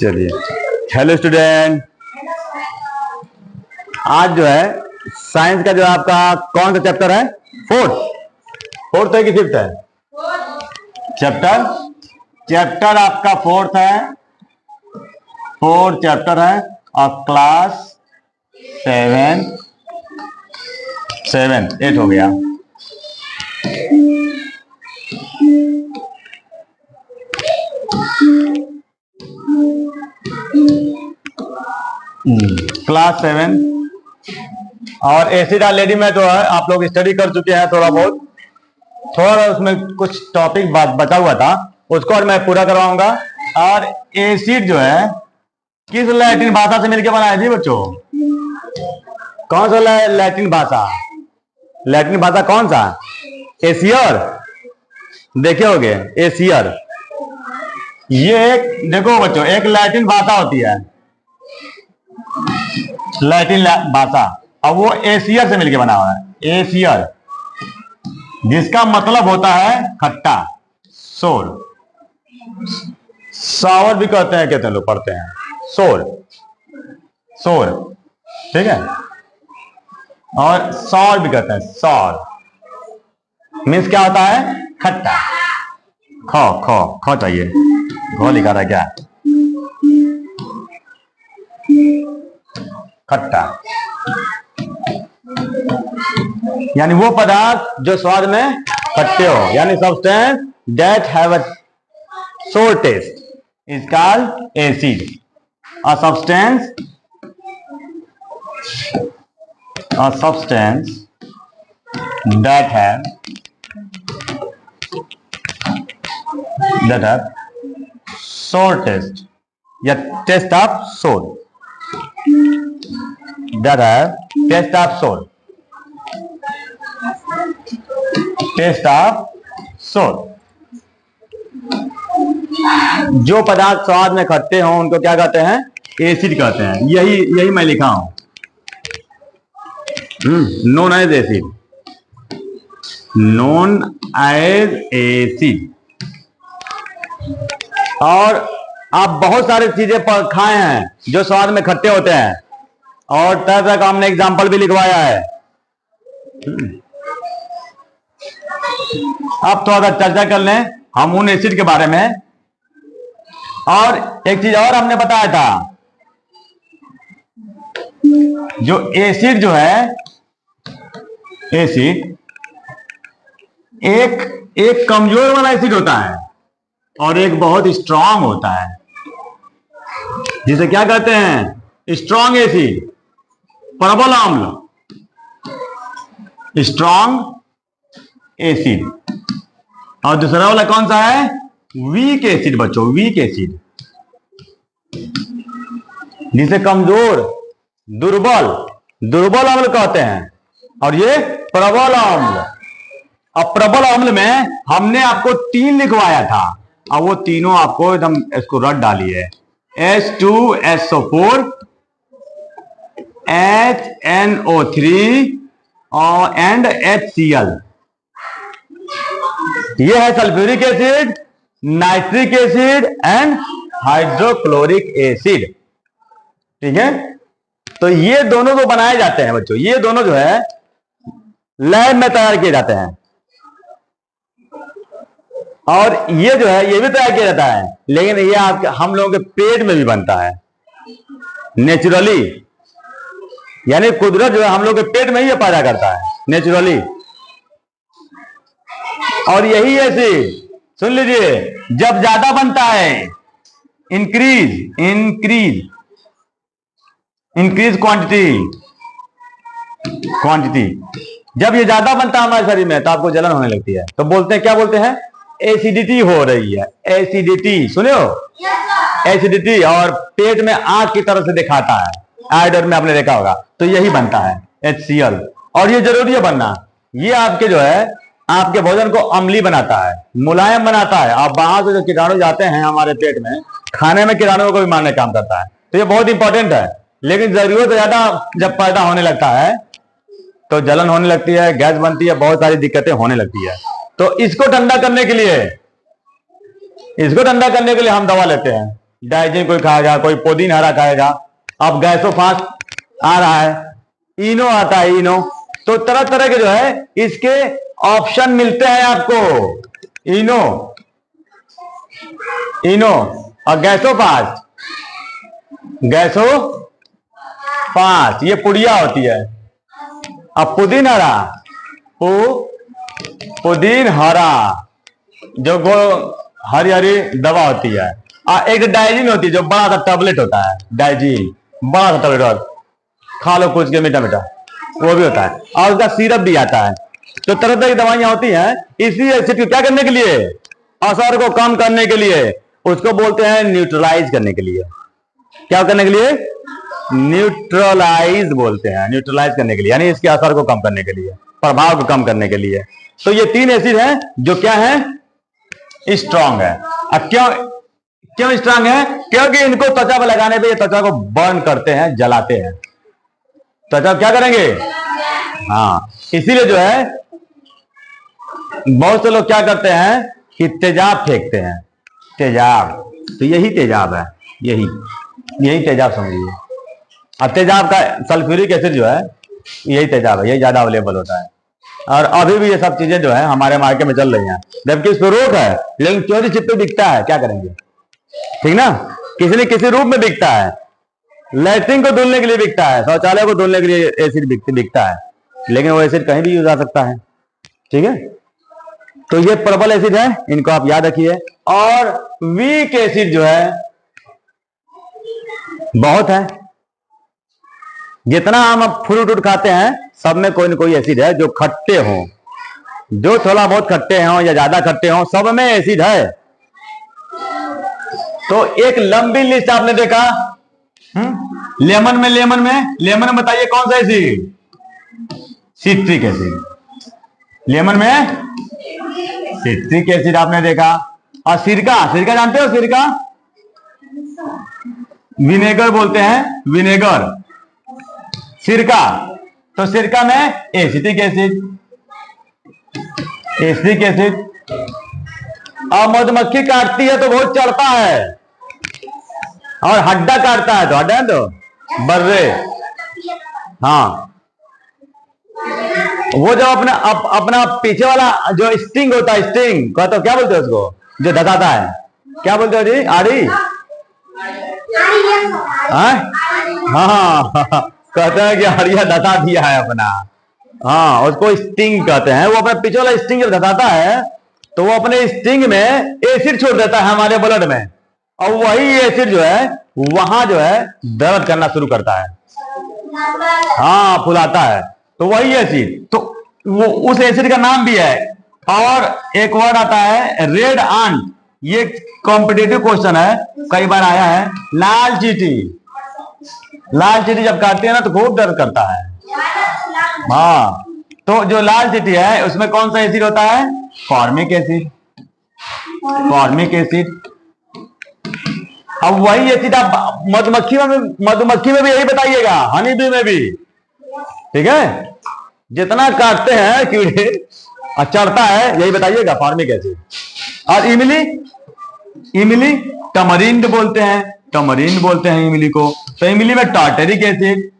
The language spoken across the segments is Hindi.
चलिए, हेलो स्टूडेंट। आज जो है साइंस का जो आपका कौन सा चैप्टर है? फोर्थ है कि फिफ्थ है? चैप्टर आपका फोर्थ चैप्टर है और क्लास 8 हो गया। क्लास 7 और एसिड ऑलरेडी में तो है आप लोग स्टडी कर चुके हैं थोड़ा उसमें कुछ टॉपिक बचा हुआ था, उसको और मैं पूरा करवाऊंगा। और एसिड जो है किस लैटिन भाषा से मिलकर बनाया थी बच्चों? कौन सा लैटिन भाषा कौन सा? एशियर। देखे होगे एशियर। ये देखो बच्चों, एक लैटिन भाषा होती है, लैटिन भाषा, अब वो एशियर से मिलकर बना हुआ है। एशियर जिसका मतलब होता है खट्टा, सोर। सावर भी कहते हैं लोग पढ़ते हैं, सोर, ठीक है। और सौर भी कहते हैं, सौर मीन्स क्या होता है? खट्टा। ख चाहिए, घ लिखा था क्या? खट्टा यानी वो पदार्थ जो स्वाद में खट्टे हो, यानी substance that have a sour taste is called acid. A substance that have sour taste या taste of sour, that have taste of sour। जो पदार्थ स्वाद में खट्टे हों उनको क्या कहते हैं? एसिड कहते हैं। यही मैं लिखा हूं, नोन एज एसिड। और आप बहुत सारी चीजें खाए हैं जो स्वाद में खट्टे होते हैं, और तरह तरह का हमने एग्जाम्पल भी लिखवाया है। अब थोड़ा सा चर्चा कर लें हम उन एसिड के बारे में। और एक चीज और हमने बताया था, जो एसिड जो है, एसिड एक कमजोर वाला एसिड होता है और एक बहुत स्ट्रांग होता है, जिसे क्या कहते हैं? स्ट्रांग एसिड, प्रबल अम्ल, स्ट्रांग एसिड। और दूसरा वाला कौन सा है? वीक एसिड बच्चों, वीक एसिड, जिसे कमजोर, दुर्बल अम्ल कहते हैं। और ये प्रबल अम्ल। अब प्रबल अम्ल में हमने आपको 3 लिखवाया था, अब वो तीनों आपको एकदम इसको रट डालिए। H2SO4, HNO3 और एंड HCl। ये है sulphuric acid, nitric acid and hydrochloric acid, ठीक है। तो ये दोनों जो बनाए जाते हैं बच्चों, ये दोनों जो है लैब में तैयार किए जाते हैं, और ये जो है ये भी तैयार किया जाता है, लेकिन ये हम लोगों के पेट में भी बनता है नेचुरली, यानी कुदरत जो है हम लोग के पेट में ही पैदा करता है नेचुरली। और यही एसिड, सुन लीजिए, जब ज्यादा बनता है, इंक्रीज क्वांटिटी, जब ये ज्यादा बनता है हमारे शरीर में तो आपको जलन होने लगती है। तो बोलते हैं, क्या बोलते हैं? एसिडिटी हो रही है, एसिडिटी, सुने हो? एसिडिटी, और पेट में आग की तरह से दिखाता है, आयोडीन में आपने देखा होगा, तो यही बनता है HCl। और ये जरूरी है बनना, ये आपके जो है आपके भोजन को अम्लीय बनाता है, मुलायम बनाता है। आप बाहर से जो कीटाणु जाते हैं हमारे पेट में, खाने में कीटाणुओं को भी मारने का काम करता है, तो ये बहुत इंपॉर्टेंट है। लेकिन जरूरत ज्यादा जब पैदा होने लगता है तो जलन होने लगती है, गैस बनती है, बहुत सारी दिक्कतें होने लगती है। तो इसको ठंडा करने के लिए हम दवा लेते हैं। डाइजिन कोई खाएगा, कोई पुदीन हरा खाएगा। अब गैसोफास आ रहा है, इनो आता है, इनो। तो तरह तरह के जो है इसके ऑप्शन मिलते हैं आपको। इनो, इनो और गैसोफास, गैसोफास ये पुड़िया होती है। अब पुदीन हरा, पुदीन हरा जो हरी हरी दवा होती है। एक डाइजिन होती है जो बड़ा सा टैबलेट होता है, डाइजिन बड़ा सा टैबलेट, खा लो कुछ के मीठा मीठा, वो भी होता है। और उसका सिरप भी आता है। तो तरह तरह की दवाइयां होती हैं। इसी एसिड को क्या करने के लिए, असर को कम करने के लिए, उसको बोलते हैं न्यूट्रलाइज करने के लिए। क्या करने के लिए, न्यूट्रलाइज बोलते हैं, न्यूट्रलाइज करने के लिए, यानी इसके असर को कम करने के लिए, प्रभाव को कम करने के लिए। तो ये 3 एसिड हैं जो क्या है, स्ट्रांग है। अब क्यों स्ट्रांग है, क्योंकि इनको त्वचा पर लगाने पे ये त्वचा को बर्न करते हैं, जलाते हैं। त्वचा क्या करेंगे, हाँ। इसीलिए जो है बहुत से लोग क्या करते हैं कि तेजाब फेंकते हैं, तेजाब। तो यही तेजाब है, यही तेजाब समझिए। अब तेजाब का सल्फ्यूरिक एसिड जो है यही तेजाब है, यही ज्यादा अवेलेबल होता है। और अभी भी ये सब चीजें जो है हमारे मार्केट में चल रही हैं, जबकि इस पर रोक है, लेकिन चोरी छिपे बिकता है। क्या करेंगे, ठीक ना, किसी न किसी रूप में बिकता है। लैट्रिन को धुलने के लिए बिकता है, शौचालय को धुलने के लिए एसिड बिकता है, लेकिन वो एसिड कहीं भी यूज आ सकता है। ठीक है, तो ये प्रबल एसिड है, इनको आप याद रखिए। और वीक एसिड जो है बहुत है। जितना हम अब फ्रूट खाते हैं सब में कोई न कोई एसिड है जो खट्टे हो, जो थोड़ा बहुत खट्टे हों या ज्यादा खट्टे हों, सब में एसिड है। तो एक लंबी लिस्ट आपने देखा, लेमन में बताइए कौन सा एसिड, सिट्रिक एसिड। लेमन में सिट्रिक एसिड आपने देखा। और सिरका जानते हो, सिरका विनेगर बोलते हैं, विनेगर, सिरका। तो सिरका में एसिटिक एसिड, और मधुमक्खी काटती है तो बहुत चढ़ता है, और हड्डा काटता है तो हड्डा तो बर्रे, हाँ। वो जो अपना पीछे वाला जो स्टिंग होता है, स्टिंग कहते हो, क्या बोलते हैं उसको, जो धसाता है, क्या बोलते हो जी, आड़ी, हाँ कहते हैं कि हरिया धसा दिया है अपना, हाँ, उसको स्टिंग कहते हैं। वो अपना पीछे वाला स्टिंग जब धसाता है तो वो अपने स्टिंग में एसिड छोड़ देता है हमारे ब्लड में, और वही एसिड जो है वहां जो है दर्द करना शुरू करता है, हाँ, फुलाता है। तो वही एसिड, तो वो उस एसिड का नाम भी है। और एक वर्ड आता है रेड आंट, ये कॉम्पिटिटिव क्वेश्चन है, कई बार आया है। लाल चींटी, लाल चींटी जब काटती है ना तो खूब दर्द करता है, हाँ। तो जो लाल चींटी है उसमें कौन सा एसिड होता है, फॉर्मिक एसिड, फॉर्मिक एसिड। अब वही एसिड आप मधुमक्खी में भी यही बताइएगा, हनी बी में भी, ठीक है। जितना काटते हैं कीड़े और चढ़ता है यही बताइएगा, फॉर्मिक एसिड। और इमली टमरिंड बोलते हैं इमली को। तो इमली में टार्टरिक एसिड,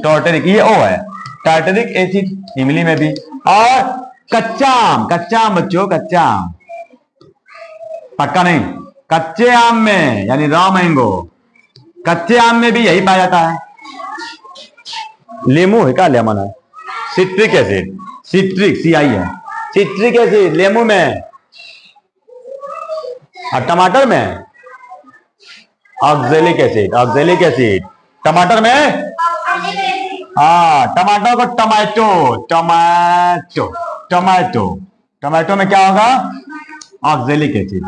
टार्टरिक ये ओ है, टार्टरिक एसिड इमली में भी। और कच्चा आम बच्चों, कच्चा आम, पक्का नहीं, कच्चे आम में यानी रॉ मैंगो, कच्चे आम में भी यही पाया जाता है। लेमू है क्या, लेमन है, सिट्रिक एसिड, सिट्रिक CI है, सिट्रिक एसिड लेमू में। और टमाटर में ऑक्जेलिक एसिड, टमाटर में, हाँ, टमाटर को टमाटो में क्या होगा, ऑक्जेलिक एसिड।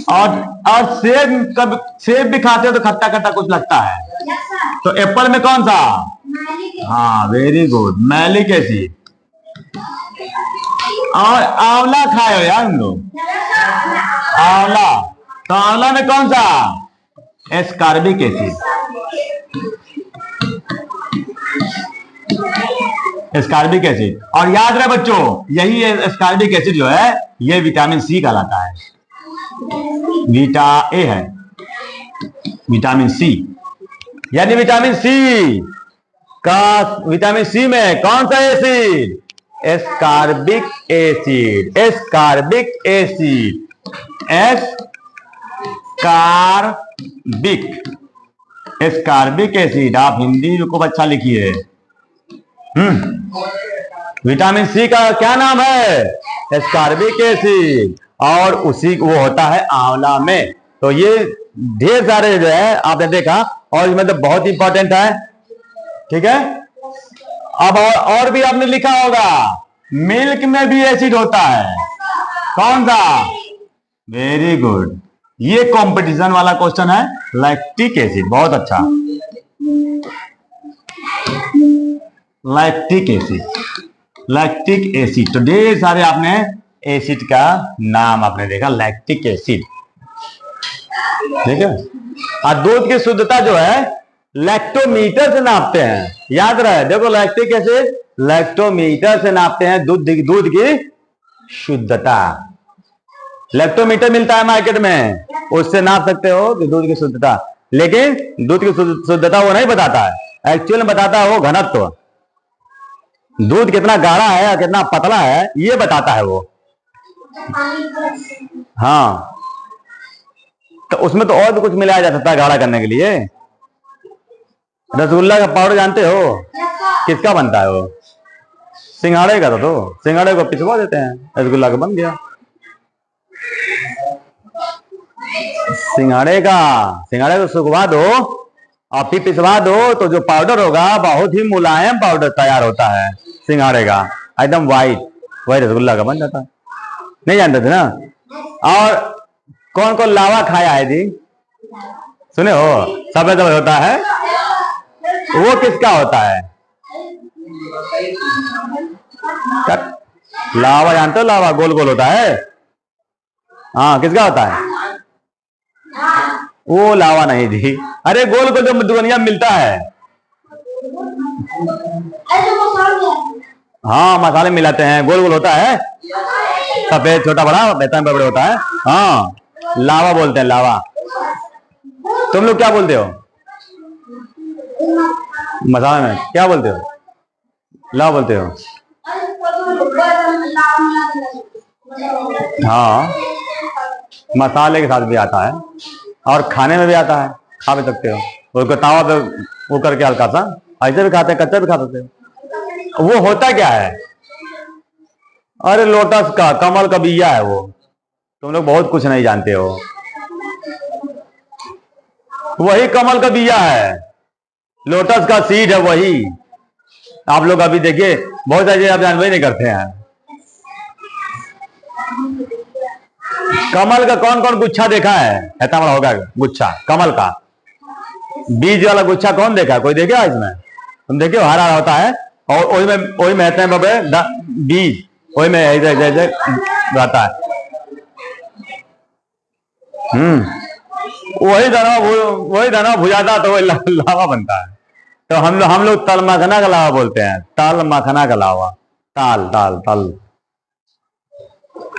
और सेब भी खाते हो तो खट्टा खट्टा कुछ लगता है, तो एप्पल में कौन सा, हाँ, वेरी गुड, मैलिक एसिड। और आंवला खाए हो यार हम लोग, आंवला, तो आंवला में कौन सा, एस्कॉर्बिक एसिड। Ascorbic acid. और याद रहे बच्चों, यही एस्कॉर्बिक एसिड जो है ये विटामिन सी कहलाता है। ए है विटामिन सी, यानी विटामिन सी का, विटामिन सी में कौन सा acid? Ascorbic acid. Ascorbic acid, ascorbic acid. आप हिंदी को अच्छा लिखिए। विटामिन सी का क्या नाम है? Ascorbic acid. और उसी वो होता है आंवला में। तो ये ढेर सारे जो है आपने देखा, और इसमें तो बहुत इंपॉर्टेंट है। ठीक है, अब और भी आपने लिखा होगा, मिल्क में भी एसिड होता है। कौन सा? वेरी गुड, ये कंपटीशन वाला क्वेश्चन है। लैक्टिक एसिड, बहुत अच्छा। Lactic acid, lactic acid. तो ढेर सारे आपने एसिड का नाम आपने देखा, लैक्टिक एसिड। ठीक है, और दूध की शुद्धता जो है लैक्टोमीटर से नापते हैं। याद रहे, देखो लैक्टिक एसिड लैक्टोमीटर से नापते हैं दूध की शुद्धता। लैक्टोमीटर मिलता है मार्केट में, उससे नाप सकते हो दूध की शुद्धता। लेकिन दूध की शुद्धता वो नहीं बताता है, एक्चुअल में बताता है वो घनत्व। दूध कितना गाढ़ा है या कितना पतला है ये बताता है वो। हाँ, तो उसमें तो और भी कुछ मिलाया जा सकता है गाढ़ा करने के लिए। रसगुल्ला का पाउडर जानते हो किसका बनता है? वो सिंघाड़े का। तो सिंघाड़े को पिसवा देते हैं, रसगुल्ला का बन गया। सिंघाड़े को सुखवा दो और फिर पिसवा दो, तो जो पाउडर होगा बहुत ही मुलायम पाउडर तैयार होता है सिंघाड़े का, एकदम वाइट। वही रसगुल्ला का बन जाता है। नहीं जानते थे ना? और कौन कौन लावा खाया है जी? सुने हो? सफेद होता है, वो किसका होता है? लावा जानते हो? लावा गोल गोल होता है। हाँ, किसका होता है? वो लावा नहीं जी, अरे गोल गोल जो दुनिया में मिलता है। हाँ, मसाले मिलाते हैं, गोल गोल होता है, सफेद, छोटा बड़ा, बेहतर बड़े होता है। हाँ, लावा बोलते हैं, लावा। तुम लोग क्या बोलते हो? मसाला में क्या बोलते हो? लावा बोलते हो? हाँ, मसाले के साथ भी आता है और खाने में भी आता है, खा भी सकते हो। उसको तावा पे वो करके हल्का सा ऐसे भी खाते हैं, कच्चा भी खा सकते हो। वो होता क्या है? अरे लोटस का, कमल का बिया है वो। तुम लोग बहुत कुछ नहीं जानते हो, वही कमल का बिया है, लोटस का सीड है वही। आप लोग अभी देखिए बहुत सारे आप जानते नहीं करते हैं। कमल का कौन कौन गुच्छा देखा है? इतना बड़ा होगा गुच्छा कमल का, बीज वाला गुच्छा कौन देखा? कोई देखा इसमें? तुम देखियो, हरा हरा होता है और वही में रहते हैं बीज, वही में ऐसे रहता है। वही दाना भुजाता तो वही लावा बनता है। तो हम लोग तल मखना का लावा बोलते हैं, तल मखना का लावा, ताल।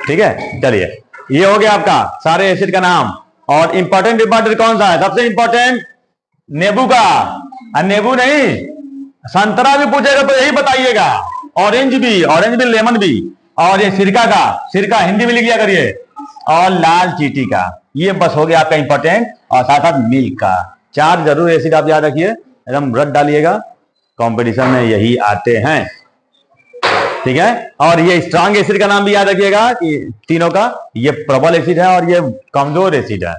ठीक है, चलिए ये हो गया आपका सारे एसिड का नाम। और इंपॉर्टेंट कौन सा है? सबसे इंपॉर्टेंट नींबू का। और नींबू नहीं, संतरा भी पूछेगा तो यही बताइएगा, ऑरेंज भी, लेमन भी। और ये सिरका हिंदी में लिख लिया करिए। और लाल चींटी का। ये बस हो गया आपका इंपॉर्टेंट। और साथ साथ मिल्क का। 4 जरूर एसिड आप याद रखिए, एकदम रट डालिएगा, कंपटीशन में यही आते हैं। ठीक है, और ये स्ट्रांग एसिड का नाम भी याद रखिएगा कि तीनों का, ये प्रबल एसिड है और ये कमजोर एसिड है।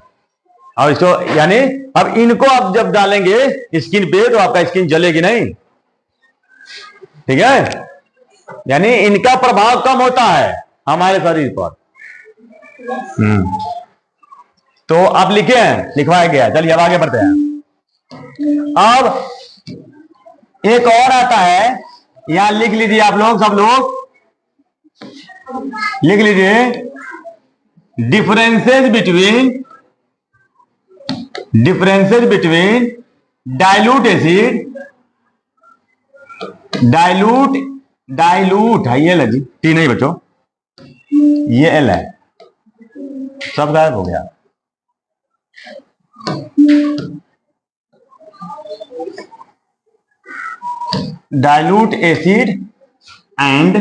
और इसको यानी अब इनको आप जब डालेंगे स्किन पे तो आपका स्किन जलेगी नहीं। ठीक है, यानी इनका प्रभाव कम होता है हमारे शरीर पर। तो आप लिखे हैं, लिखवाया गया। चलिए अब आगे बढ़ते हैं। अब एक और आता है, यहां लिख लीजिए आप लोग, सब लोग लिख लीजिए, डिफरेंसेस बिटवीन डाइल्यूट डाइल्यूट है, ये लगी टी नहीं बच्चों, ये एल है, सब गायब हो गया। Dilute acid and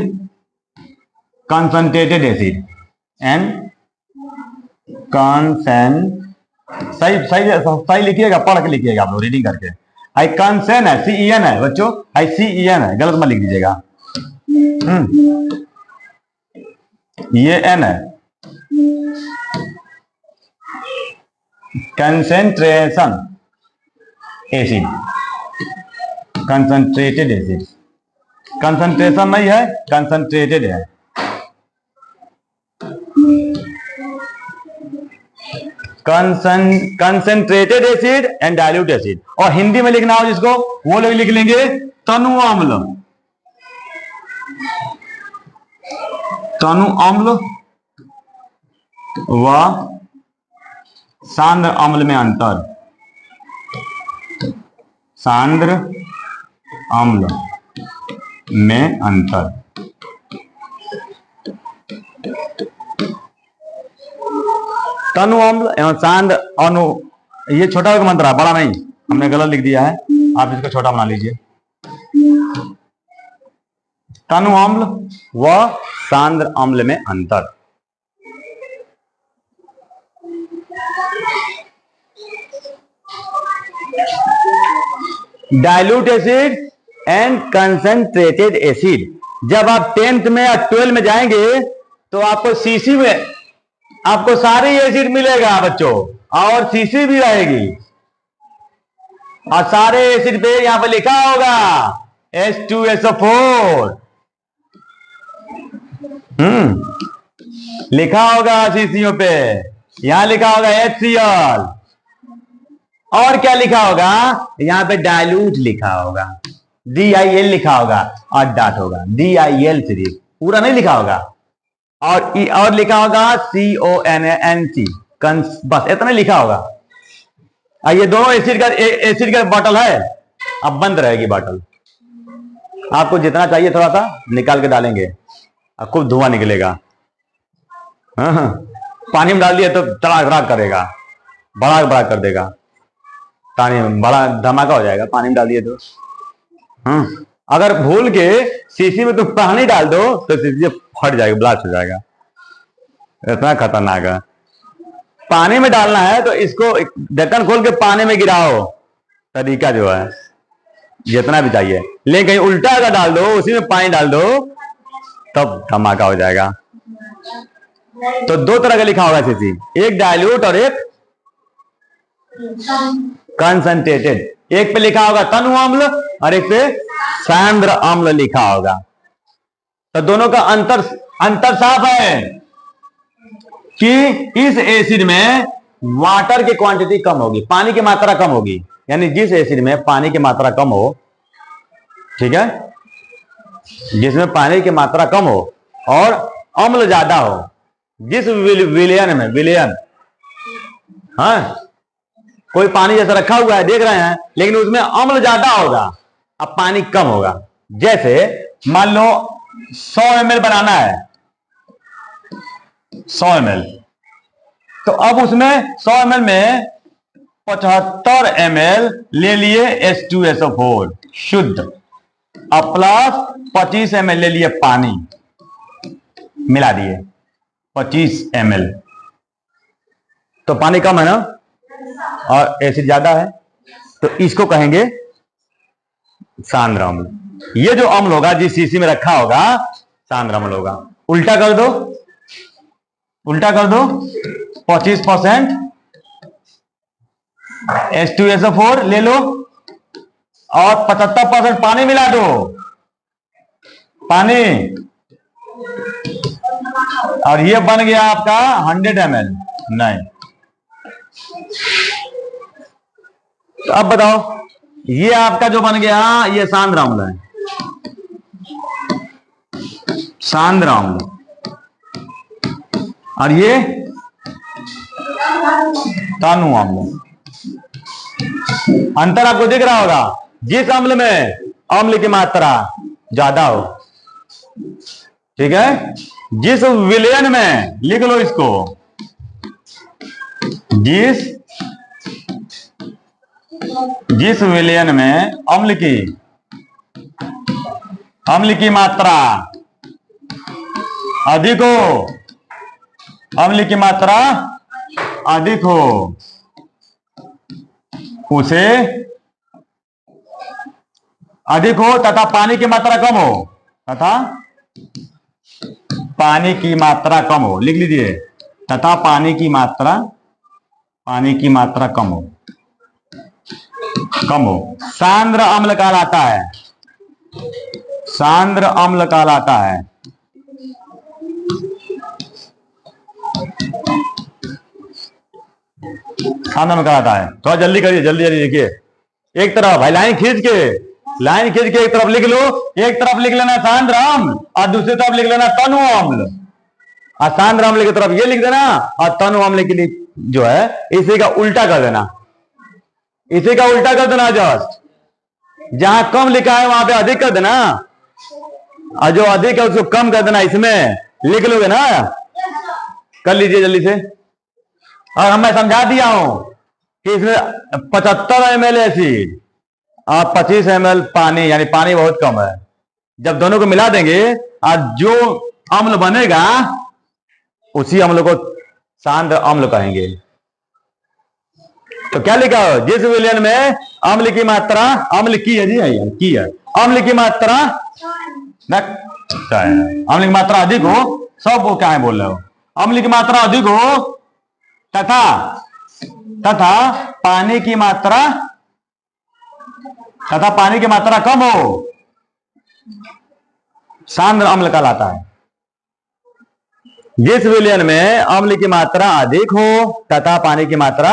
concentrated acid and सही सही सही लिखिएगा, पढ़ के लिखिएगा आप लोग, रीडिंग करके। आई कंसेन है, CEN है बच्चों, आई CEN है, गलत मत लिख दीजिएगा। ये N है, concentration acid, concentrated acid, concentration नहीं है, कंसंट्रेटेड है। Concentrated acid and dilute acid. और हिंदी में लिखना हो जिसको, वो लोग लिख लेंगे तनु अम्ल। तनु अम्ल व सांद्र अम्ल में अंतर, सांद्र अम्ल में अंतर। तनु अम्ल एवं सांद्र अणु, ये छोटा का मंत्र है, बड़ा नहीं, हमने गलत लिख दिया है, आप इसको छोटा बना लीजिए। तनु अम्ल व सांद्र अम्ल में अंतर। Dilute acid and concentrated acid. जब आप 10th में या 12 में जाएंगे तो आपको सीसी में आपको सारी एसिड मिलेगा बच्चों, और सीसी भी रहेगी, और सारे एसिड पे यहां पर लिखा होगा H2SO4, लिखा होगा सीसीओ पे, यहां लिखा होगा HCl, और क्या लिखा होगा, यहां पे डाइल्यूट लिखा होगा, DIL लिखा होगा, और डॉट होगा, DIL सिर्फ, पूरा नहीं लिखा होगा, और लिखा होगा CONANC, बस इतना लिखा होगा। ये दोनों एसिड का बॉटल है, अब बंद रहेगी बॉटल, आपको जितना चाहिए थोड़ा सा निकाल के डालेंगे, अब खूब धुआं निकलेगा। हाँ, पानी में डाल दिए तो तड़ाक तड़ाक करेगा, बड़ा बड़ा कर देगा, पानी में बड़ा धमाका हो जाएगा, पानी में डाल दिए तो। अगर भूल के शीशी में तुम पानी डाल दो तो शीशी फट जाएगा, ब्लास्ट हो जाएगा, इतना खतरनाक है। पानी में डालना है तो इसको ढक्कन खोल के पानी में गिराओ, तरीका जो है जितना भी चाहिए, लेकिन कहीं उल्टा अगर डाल दो, उसी में पानी डाल दो, तब धमाका हो जाएगा। तो दो तरह का लिखा होगा शीशी, एक डाइल्यूट और एक कंसंट्रेटेड। एक पे लिखा होगा तनु अम्ल और एक पे सांद्र अम्ल लिखा होगा। तो दोनों का अंतर साफ है कि इस एसिड में वाटर की क्वांटिटी कम होगी, पानी की मात्रा कम होगी, यानी जिस एसिड में पानी की मात्रा कम हो, ठीक है, जिसमें पानी की मात्रा कम हो और अम्ल ज्यादा हो, जिस विलयन में विलयन, हाँ, कोई पानी जैसा रखा हुआ है देख रहे हैं, लेकिन उसमें अम्ल ज्यादा होगा, अब पानी कम होगा। जैसे मान लो 100 ml बनाना है, 100 ml, तो अब उसमें 100 ml में 75 ml ले लिए H2SO4 शुद्ध, अब प्लस 25 ml ले लिए पानी, मिला दिए 25 ml, तो पानी कम है ना और एसिड ज्यादा है, तो इसको कहेंगे सांद्र अम्ल। ये जो अम्ल होगा जिस शीशी में रखा होगा सांद्र अम्ल होगा। उल्टा कर दो, उल्टा कर दो, 25% H2SO4 ले लो और 75% पानी मिला दो, पानी, और ये बन गया आपका 100 ml। नहीं, तो अब बताओ, ये आपका जो बन गया ये सांद्र अम्ल है, सांद्र अम्ल, और ये तनु अम्ल। अंतर आपको दिख रहा होगा, जिस अम्ल में अम्ल की मात्रा ज्यादा हो ठीक है। जिस विलयन में, लिख लो इसको, जिस विलयन में अम्ल की मात्रा अधिक हो, अम्ल की मात्रा अधिक हो, उसे अधिक हो तथा पानी की मात्रा कम हो, तथा पानी की मात्रा कम हो, लिख लीजिए, तथा पानी की मात्रा कम हो, सांद्र अम्ल कहलाता है, सांद्र अम्ल कहलाता है। सांद्र अम्ल कहलाता है। थोड़ा जल्दी करिए, जल्दी जल्दी लिखिए। एक तरफ भाई लाइन खींच के एक तरफ लिख लो, एक तरफ लिख लेना सांद्र अम्ल और दूसरी तरफ लिख लेना तनु अम्ल। और सांद्र अम्ल की तरफ ये लिख देना और तनु अम्ल के लिए जो है इसी का उल्टा कर देना, इसी का उल्टा कर देना। जस्ट जहां कम लिखा है वहां पे अधिक कर देना, और जो अधिक है उसको कम कर देना। इसमें लिख लोगे ना, कर लीजिए जल्दी से। और मैं समझा दिया हूं कि इसमें 75 ml एसिड और 25 ml पानी, यानी पानी बहुत कम है। जब दोनों को मिला देंगे और जो अम्ल बनेगा उसी अम्ल को सांद्र अम्ल कहेंगे। तो क्या लिखा हो, जिस विलयन में अम्ल की मात्रा, अम्ल की है जी, की है, अम्ल की मात्रा अम्ल की मात्रा अधिक हो, सब वो क्या है बोल रहे हो, अम्ल की मात्रा अधिक हो तथा पानी की मात्रा कम हो, सांद्र अम्ल कहलाता है। जिस विलयन में अम्ल की मात्रा अधिक हो तथा पानी की मात्रा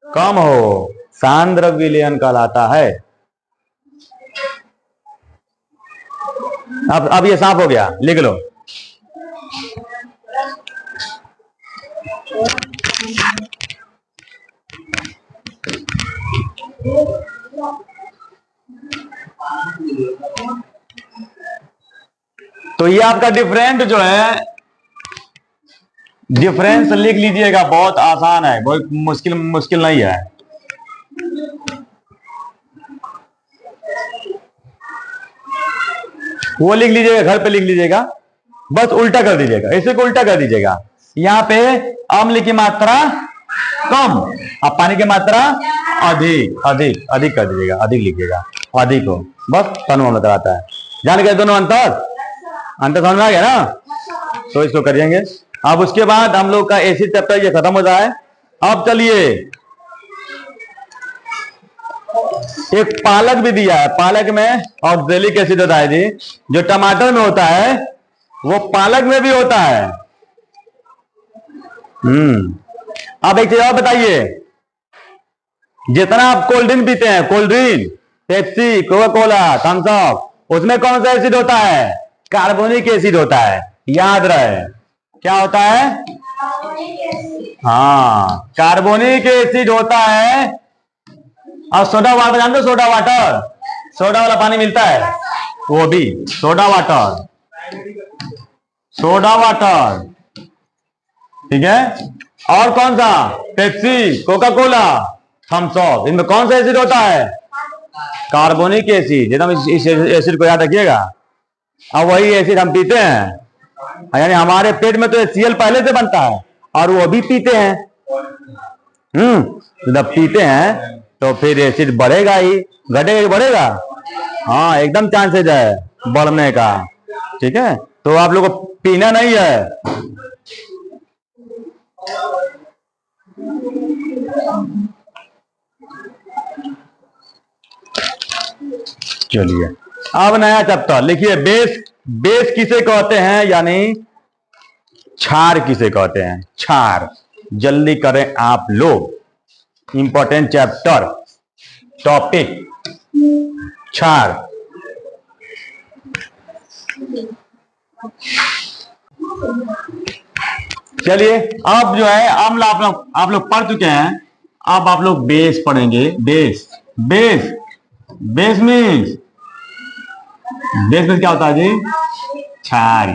कम हो, सांद्र विलयन कहलाता है। अब ये साफ हो गया, लिख लो। तो ये आपका डिफरेंट जो है, डिफरेंस लिख लीजिएगा, बहुत आसान है, बहुत मुश्किल नहीं है। वो लिख लीजिएगा, घर पे लिख लीजिएगा, बस उल्टा कर दीजिएगा, इसे को उल्टा कर दीजिएगा। यहाँ पे अम्ल की मात्रा कम और पानी की मात्रा अधिक, अधिक अधिक कर दीजिएगा, अधिक लिखिएगा, अधिक हो, बस तनु अम्ल कराता है। जान गए दोनों अंतर समझ में आ गया ना? तो इसको करिएंगे। अब उसके बाद हम लोग का एसिड चैप्टर ये खत्म हो जाए। अब चलिए, एक पालक भी दिया है, पालक में ऑक्सैलिक एसिड होता है जी, जो टमाटर में होता है वो पालक में भी होता है। अब एक चीज और बताइए, जितना आप कोल्ड ड्रिंक पीते हैं, cold drink, Pepsi, Coca Cola, Thums Up, उसमें कौन सा एसिड होता है? कार्बोनिक एसिड होता है। याद रहे, क्या होता है? हाँ, कार्बोनिक एसिड होता है। और सोडा वाटर जानते हो? सोडा वाटर, सोडा वाला पानी मिलता है, वो भी सोडा वाटर, सोडा वाटर, ठीक है। और कौन सा? Pepsi, Coca Cola, Thums Up, इनमें कौन सा एसिड होता है? Carbonic acid. एकदम इस एसिड को याद रखिएगा। अब वही एसिड हम पीते हैं, यानी हमारे पेट में तो HCl पहले से बनता है और वो भी पीते हैं। जब पीते हैं तो फिर एसिड बढ़ेगा ही, घटेगा ही बढ़ेगा? हाँ, एकदम चांसेज है बढ़ने का, ठीक है। तो आप लोगों को पीना नहीं है। चलिए, अब नया चैप्टर लिखिए, बेस। बेस किसे कहते हैं, यानी क्षार किसे कहते हैं? क्षार। जल्दी करें आप लोग, इंपॉर्टेंट चैप्टर, टॉपिक क्षार। चलिए, अब जो है अम्ल आप लोग पढ़ चुके हैं। अब आप लोग बेस पढ़ेंगे। बेस, बेस, बेस मीन्स क्या होता है जी? क्षार,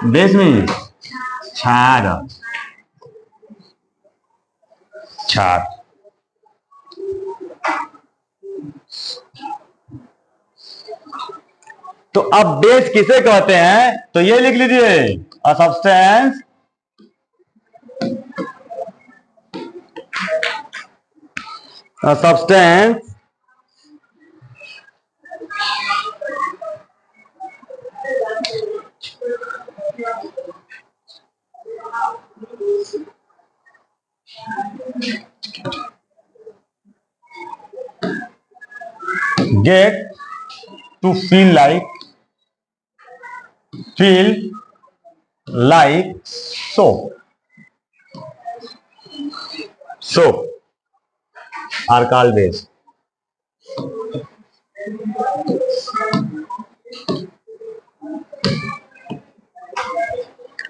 बेस में क्षार, क्षार। तो अब बेस किसे कहते हैं, तो ये लिख लीजिए, a substance get to feel like soap are called base।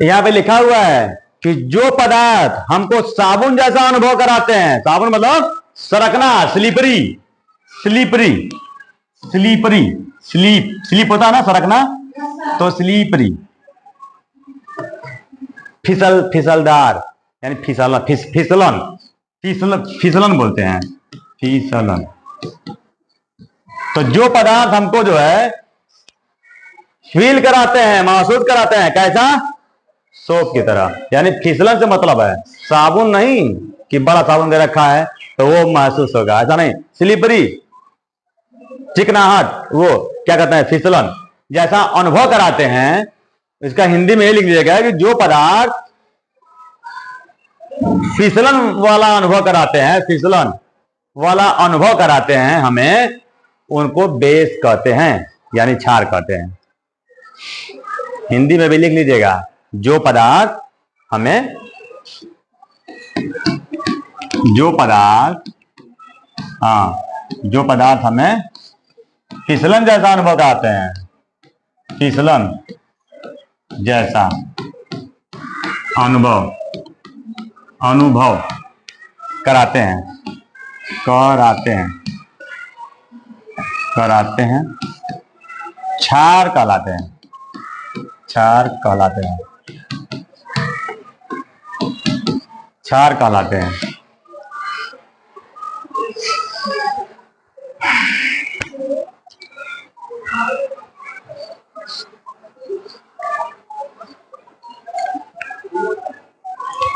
यहां पे लिखा हुआ है कि जो पदार्थ हमको साबुन जैसा अनुभव कराते हैं, साबुन मतलब सरकना, स्लीपरी, स्लीपरी, स्लीपरी, स्लीप होता है ना, सरकना, तो स्लीपरी, फिसलदार, यानी फिसलन, फिसलन बोलते हैं, फिसलन। तो जो पदार्थ हमको जो है फील कराते हैं, महसूस कराते हैं, कैसा, सोप की तरह, यानी फिसलन से मतलब है साबुन नहीं कि बड़ा साबुन दे रखा है तो वो महसूस होगा, ऐसा नहीं, स्लिपरी, चिकनाहट, वो क्या कहते हैं, फिसलन जैसा अनुभव कराते हैं। इसका हिंदी में लिख लीजिएगा कि जो पदार्थ फिसलन वाला अनुभव कराते हैं, फिसलन वाला अनुभव कराते हैं हमें, उनको बेस कहते हैं, यानी क्षार कहते हैं। हिंदी में भी लिख लीजिएगा, जो पदार्थ हमें, जो पदार्थ हमें फिसलन जैसा अनुभव कराते हैं, फिसलन जैसा अनुभव कराते हैं, क्षार कहलाते हैं, क्षार कहलाते हैं, क्षार कहलाते हैं।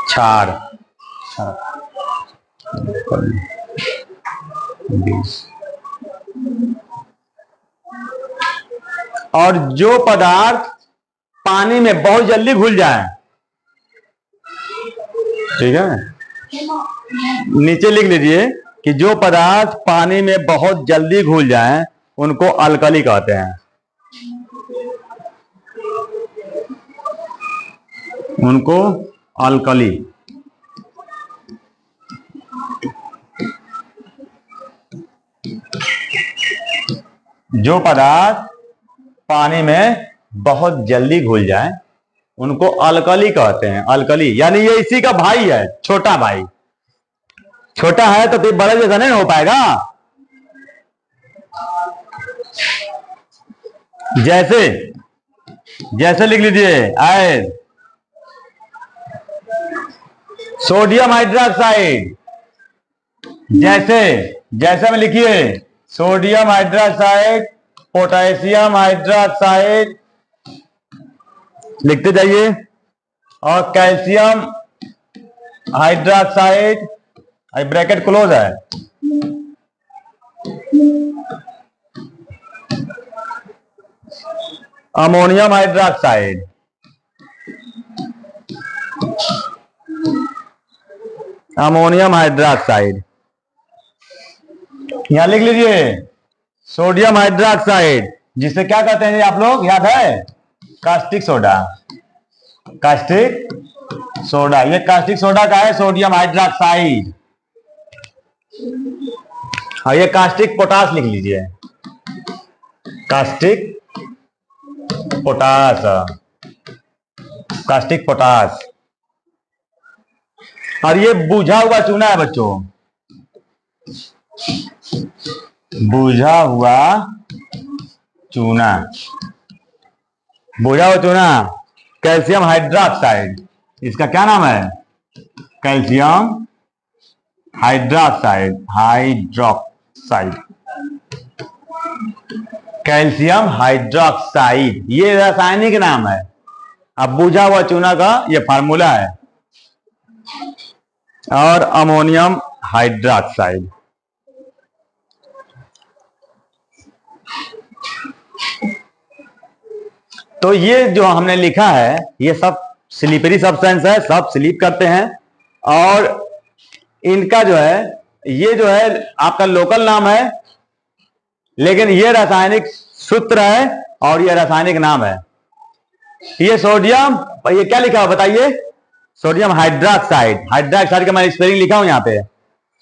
क्षार, और जो पदार्थ पानी में बहुत जल्दी घुल जाए, ठीक है, नीचे लिख लीजिए कि जो पदार्थ पानी में बहुत जल्दी घुल जाए उनको अल्कली कहते हैं, उनको अल्कली। जो पदार्थ पानी में बहुत जल्दी घुल जाए उनको अल्कली कहते हैं, अल्कली, यानी ये इसी का भाई है, छोटा भाई। छोटा है तो फिर बड़े जैसा नहीं हो पाएगा। जैसे लिख लीजिए, आयन, सोडियम हाइड्रोक्साइड, जैसे में लिखिए सोडियम हाइड्रोक्साइड, पोटेशियम हाइड्रोक्साइड लिखते जाइए, और कैल्शियम हाइड्रोक्साइड, ब्रैकेट क्लोज है, अमोनियम हाइड्रोक्साइड, अमोनियम हाइड्रोक्साइड, यहां लिख लीजिए सोडियम हाइड्रोक्साइड, जिसे क्या कहते हैं आप लोग, याद है, कास्टिक सोडा, कास्टिक सोडा। ये कास्टिक सोडा का है सोडियम हाइड्रोक्साइड, और ये कास्टिक पोटास लिख लीजिए, कास्टिक पोटास, कास्टिक पोटास। और ये बुझा हुआ चूना है बच्चों, बुझा हुआ चूना, बुझा हो चूना, कैल्शियम हाइड्रोक्साइड, इसका क्या नाम है? Calcium hydroxide, hydroxide, calcium hydroxide, ये रासायनिक नाम है। अब बुझा हुआ चूना का ये फार्मूला है। और अमोनियम हाइड्रोक्साइड, तो ये जो हमने लिखा है ये सब स्लिपरी सब्सटेंस है, सब स्लीप करते हैं। और इनका जो है ये जो है आपका लोकल नाम है, लेकिन ये रासायनिक सूत्र है और ये रासायनिक नाम है। ये सोडियम, ये क्या लिखा है बताइए? सोडियम हाइड्रोक्साइड, हाइड्रोक्साइड का मैं स्पेलिंग लिखा हूं यहाँ पे,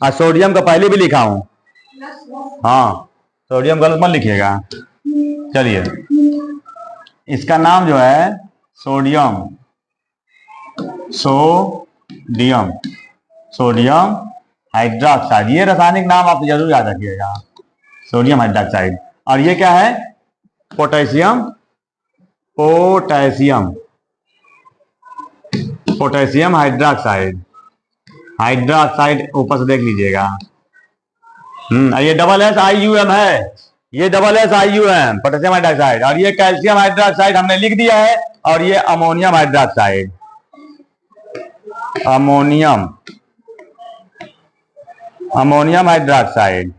और सोडियम का पहले भी लिखा हूं। हाँ, सोडियम गलत मत लिखिएगा। चलिए, इसका नाम जो है सोडियम, सोडियम, सोडियम हाइड्रोक्साइड, ये रासायनिक नाम आप जरूर याद रखिएगा, सोडियम हाइड्रोक्साइड। और ये क्या है? Potassium, potassium, potassium hydroxide, hydroxide ऊपर से देख लीजिएगा। ये double S I U M है, ये double S I U M, potassium hydroxide. और ये कैल्शियम हाइड्रोक्साइड हमने लिख दिया है। और ये ammonium hydroxide, ammonium, ammonium hydroxide,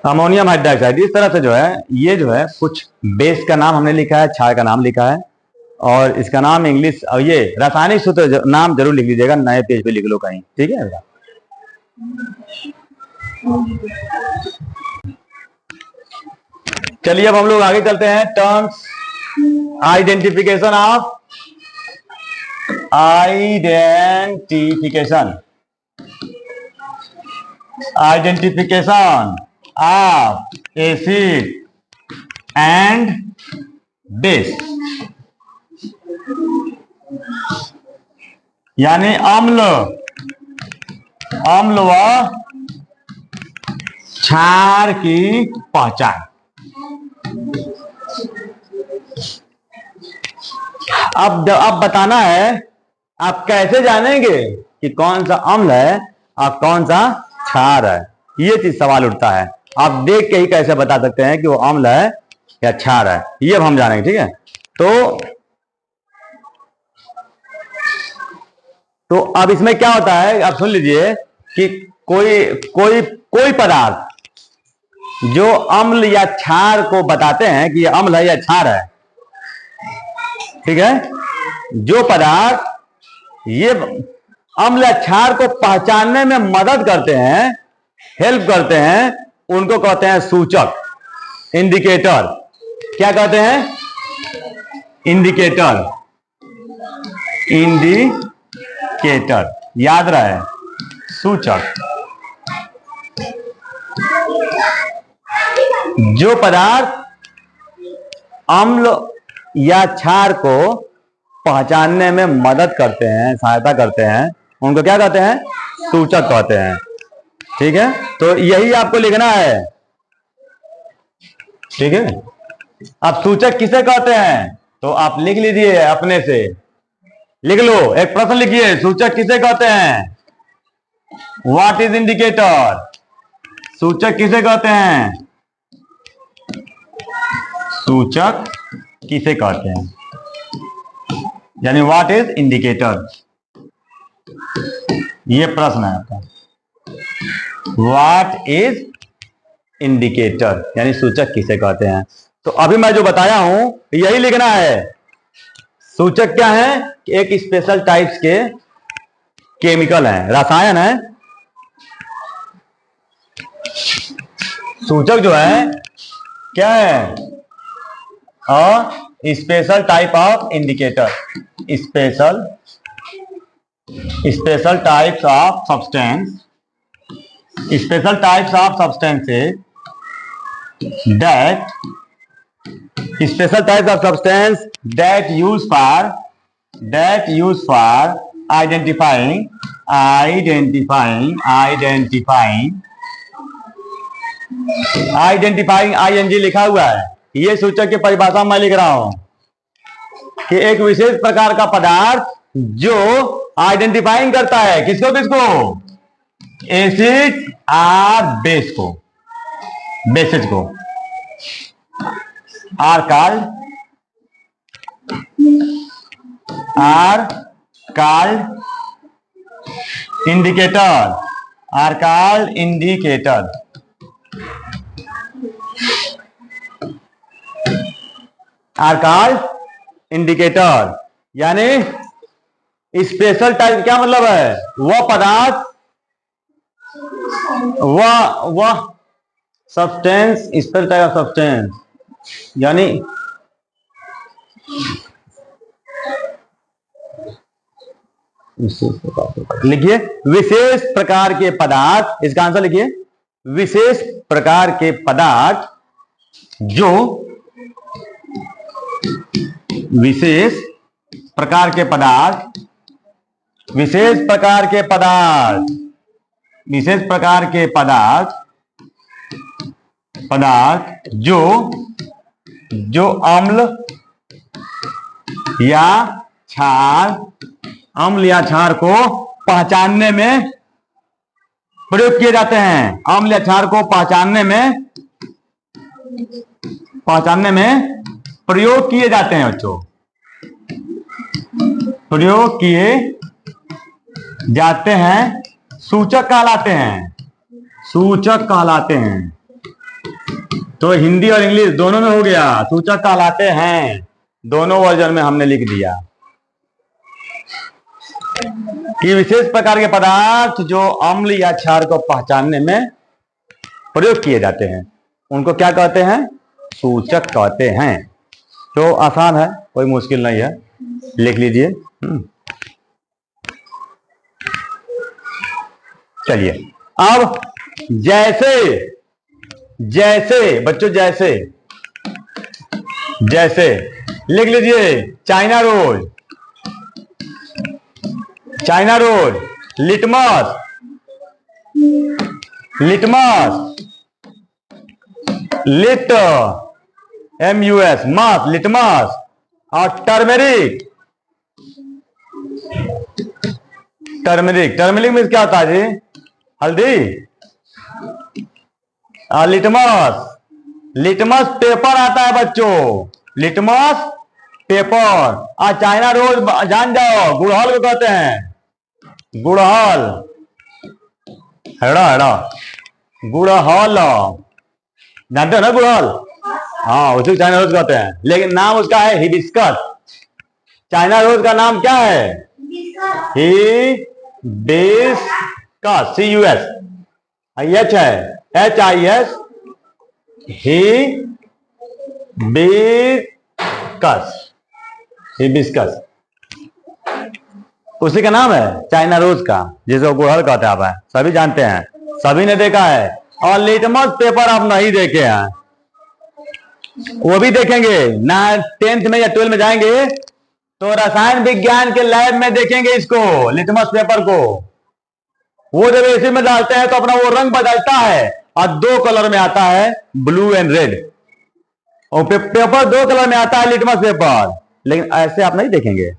ammonium hydroxide. इस तरह से जो है ये जो है कुछ बेस का नाम हमने लिखा है, क्षार का नाम लिखा है, और इसका नाम इंग्लिश, और ये रासायनिक सूत्र नाम जरूर लिख लीजिएगा, नए पेज पे लिख लो कहीं, ठीक है। चलिए अब हम लोग आगे चलते हैं। Terms, identification of, identification, identification of acid and base, यानी अम्ल, अम्ल व क्षार की पहचान। अब बताना है आप कैसे जानेंगे कि कौन सा अम्ल है और कौन सा क्षार है। ये चीज सवाल उठता है, आप देख के ही कैसे बता सकते हैं कि वो अम्ल है या क्षार है, ये अब हम जानेंगे, ठीक है। तो अब इसमें क्या होता है, आप सुन लीजिए कि कोई पदार्थ जो अम्ल या क्षार को बताते हैं कि ये अम्ल है या क्षार है, ठीक है, जो पदार्थ ये अम्ल या क्षार को पहचानने में मदद करते हैं, हेल्प करते हैं, उनको कहते हैं सूचक, इंडिकेटर। क्या कहते हैं? इंडिकेटर, इंडिकेटर, याद रहे, सूचक। जो पदार्थ अम्ल या क्षार को पहचानने में मदद करते हैं, सहायता करते हैं, उनको क्या कहते हैं? सूचक कहते हैं, ठीक है। तो यही आपको लिखना है, ठीक है। अब सूचक किसे कहते हैं तो आप लिख लीजिए, अपने से लिख लो, एक प्रश्न लिखिए, सूचक किसे कहते हैं? What is indicator? सूचक किसे कहते हैं? सूचक किसे कहते हैं, यानी व्हाट इज इंडिकेटर, ये प्रश्न है आपका। व्हाट इज इंडिकेटर यानी सूचक किसे कहते हैं। तो अभी मैं जो बताया हूं यही लिखना है। सूचक क्या है? एक स्पेशल टाइप्स के केमिकल हैं, रसायन है। सूचक जो है क्या है? Special type of indicator, special types of substance, special types of substances that special types of substance that use for identifying identifying ING लिखा हुआ है। ये सूचक की परिभाषा मैं लिख रहा हूं कि एक विशेष प्रकार का पदार्थ जो आइडेंटिफाइंग करता है किसको किसको, एसिड और बेस को, बेसिस को, are called indicator, are called indicator. Are called indicator यानी स्पेशल टाइप, क्या मतलब है, वह पदार्थ, वह substance, special type of substance यानी लिखिए विशेष प्रकार के पदार्थ, इसका आंसर लिखिए विशेष प्रकार के पदार्थ जो, विशेष प्रकार के पदार्थ, विशेष प्रकार के पदार्थ, विशेष प्रकार के पदार्थ, पदार्थ जो अम्ल या क्षार, अम्ल या क्षार को पहचानने में प्रयोग किए जाते हैं। अम्ल या क्षार को पहचानने में प्रयोग किए जाते हैं बच्चों, प्रयोग किए जाते हैं, सूचक कहलाते हैं, सूचक कहलाते हैं। तो हिंदी और इंग्लिश दोनों में हो गया, सूचक कहलाते हैं, दोनों वर्जन में हमने लिख दिया कि विशेष प्रकार के पदार्थ जो अम्ल या क्षार को पहचानने में प्रयोग किए जाते हैं उनको क्या कहते हैं, सूचक कहते हैं। तो आसान है, कोई मुश्किल नहीं है, लिख लीजिए। चलिए अब जैसे, जैसे बच्चों जैसे, जैसे लिख लीजिए China rose, China rose, litmus, litmus, लिट MUS, मस, लिटमस, और टर्मेरिक, टर्मेरिक, टर्मेरिक मीन्स क्या होता है जी, हल्दी। लिटमस, लिटमस पेपर आता है बच्चों, लिटमस पेपर। और चाइना रोज जान जाओ, गुड़हल को कहते हैं, गुड़हल, हेड़ा हेड़ा, गुड़हल जानते हो ना गुड़हल, हाँ उसी चाइना रोज कहते हैं, लेकिन नाम उसका है हिबिस्कस। चाइना रोज का नाम क्या है, हिबिस्कस, CUS, H है, HIS, हिबिस्कस, हिबिस्कस उसी का नाम है चाइना रोज का, जिसको गुड़हल कहते हैं। आप सभी जानते हैं, सभी ने देखा है। और लिटमस पेपर आप नहीं देखे हैं, वो भी देखेंगे ना, 10th में या 12 में जाएंगे तो रसायन विज्ञान के लैब में देखेंगे इसको, लिटमस पेपर को। वो जब एसिड में डालते हैं तो अपना वो रंग बदलता है और 2 कलर में आता है, ब्लू एंड रेड। और पेपर 2 कलर में आता है, लिटमस पेपर, लेकिन ऐसे आप नहीं देखेंगे,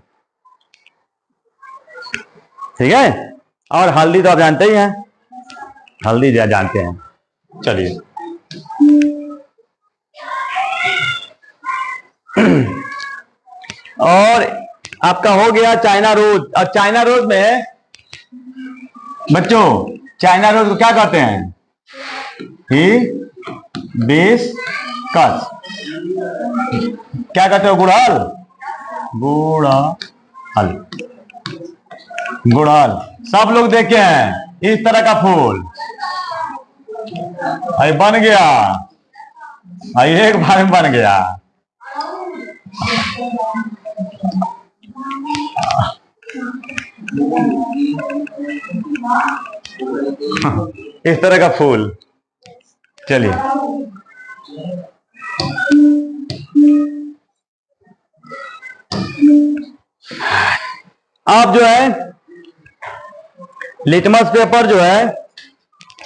ठीक है। और हल्दी तो आप जानते ही हैं, हल्दी जानते हैं। चलिए और आपका हो गया चाइना रोज। अब चाइना रोज में बच्चों, चाइना रोज को क्या कहते हैं, हिबिस्कस, क्या कहते हो, गुड़हल, गुड़हल, गुड़हल सब लोग देखे हैं। इस तरह का फूल अरे बन गया, अरे एक बार में बन गया। इस तरह का फूल। चलिए अब जो है लिटमस पेपर जो है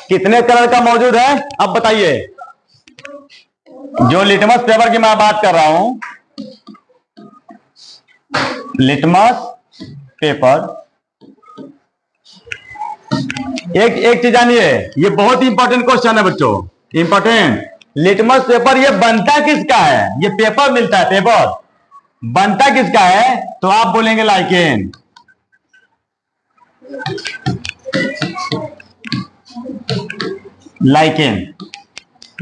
कितने कलर का मौजूद है, अब बताइए। जो लिटमस पेपर की मैं बात कर रहा हूं, लिटमस पेपर, एक चीज जानिए, ये बहुत इंपॉर्टेंट क्वेश्चन है बच्चों, इंपॉर्टेंट। लिटमस पेपर ये बनता किसका है? ये पेपर मिलता है, पेपर बनता किसका है? तो आप बोलेंगे लाइकेन। लाइकेन,